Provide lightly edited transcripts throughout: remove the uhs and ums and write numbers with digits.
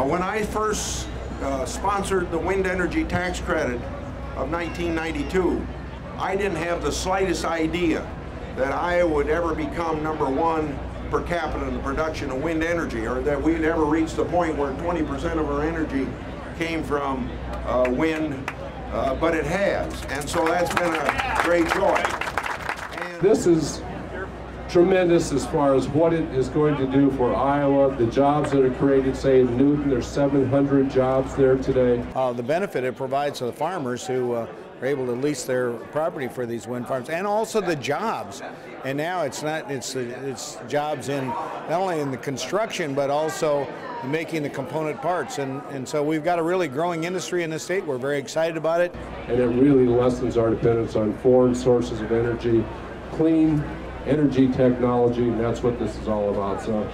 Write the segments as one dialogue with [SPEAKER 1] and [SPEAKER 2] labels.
[SPEAKER 1] When I first sponsored the wind energy tax credit of 1992, I didn't have the slightest idea that Iowa would ever become #1 per capita in the production of wind energy, or that we'd ever reach the point where 20% of our energy came from wind, but it has. And so that's been a great joy. And
[SPEAKER 2] this is tremendous as far as what it is going to do for Iowa, the jobs that are created, say in Newton, there's 700 jobs there today.
[SPEAKER 3] The benefit it provides to the farmers who are able to lease their property for these wind farms, and also the jobs. And now it's jobs in not only in the construction but also making the component parts. And so we've got a really growing industry in the state. We're very excited about it.
[SPEAKER 2] And it really lessens our dependence on foreign sources of energy, clean energy technology, and that's what this is all about. So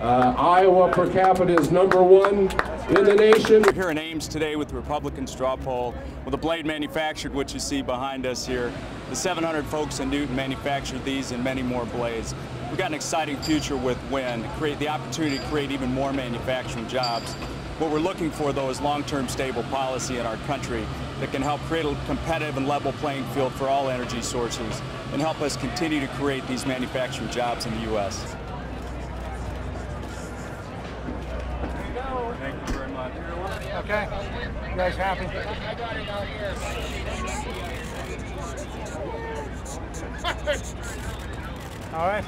[SPEAKER 2] Iowa per capita is #1 in the nation.
[SPEAKER 4] We're here in Ames today with the Republican straw poll with a blade manufactured, which you see behind us here. The 700 folks in Newton manufactured these and many more blades. We've got an exciting future with wind, create the opportunity to create even more manufacturing jobs. What we're looking for, though, is long-term stable policy in our country that can help create a competitive and level playing field for all energy sources and help us continue to create these manufacturing jobs in the U.S. Thank you very much.
[SPEAKER 5] Okay. You guys happy?
[SPEAKER 6] I got it out here.
[SPEAKER 5] All right.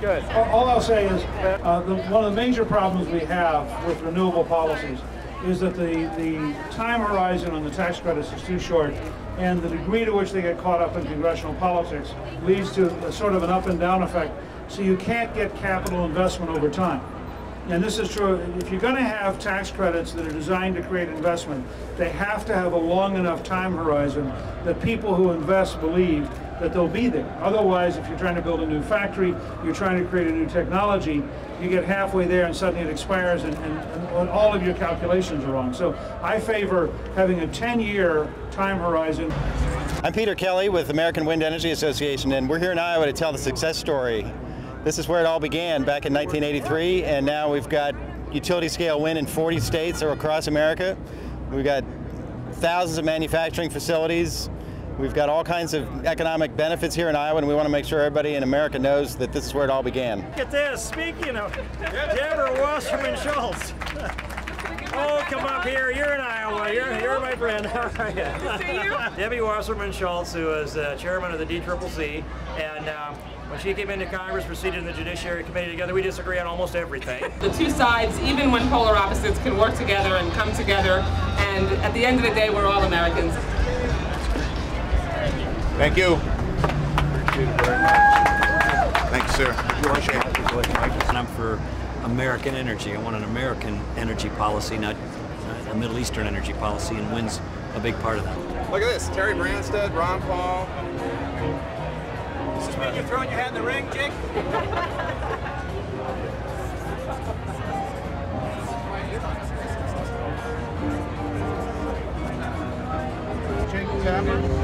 [SPEAKER 5] Good. All I'll say is that one of the major problems we have with renewable policies is that the time horizon on the tax credits is too short, and the degree to which they get caught up in congressional politics leads to a sort of an up and down effect, so you can't get capital investment over time. And this is true, if you're going to have tax credits that are designed to create investment, they have to have a long enough time horizon that people who invest believe that they'll be there. Otherwise, if you're trying to build a new factory, you're trying to create a new technology, you get halfway there and suddenly it expires and all of your calculations are wrong. So I favor having a 10-year time horizon.
[SPEAKER 7] I'm Peter Kelly with American Wind Energy Association, and we're here in Iowa to tell the success story. This is where it all began back in 1983, and now we've got utility scale wind in 40 states or across America. We've got thousands of manufacturing facilities. We've got all kinds of economic benefits here in Iowa, and we want to make sure everybody in America knows that this is where it all began.
[SPEAKER 8] Look at this, speaking of Deborah Wasserman Schultz. Oh, come up here, you're in Iowa, you're my friend. How are you? Good to see you. Debbie Wasserman Schultz, who is chairman of the DCCC, and when she came into Congress, we're seated in the Judiciary Committee together. We disagree on almost everything.
[SPEAKER 9] The two sides, even when polar opposites, can work together and come together, and at the end of the day, we're all Americans.
[SPEAKER 10] Thank you. Appreciate it very much. Thank you, sir. Appreciate it.
[SPEAKER 11] And I'm for American energy. I want an American energy policy, not a Middle Eastern energy policy, and wind's a big part of that.
[SPEAKER 10] Look at this, Terry Branstad, Ron Paul.
[SPEAKER 8] Does this mean you're throwing your hat in the ring, Jake?
[SPEAKER 10] Jake Tapper.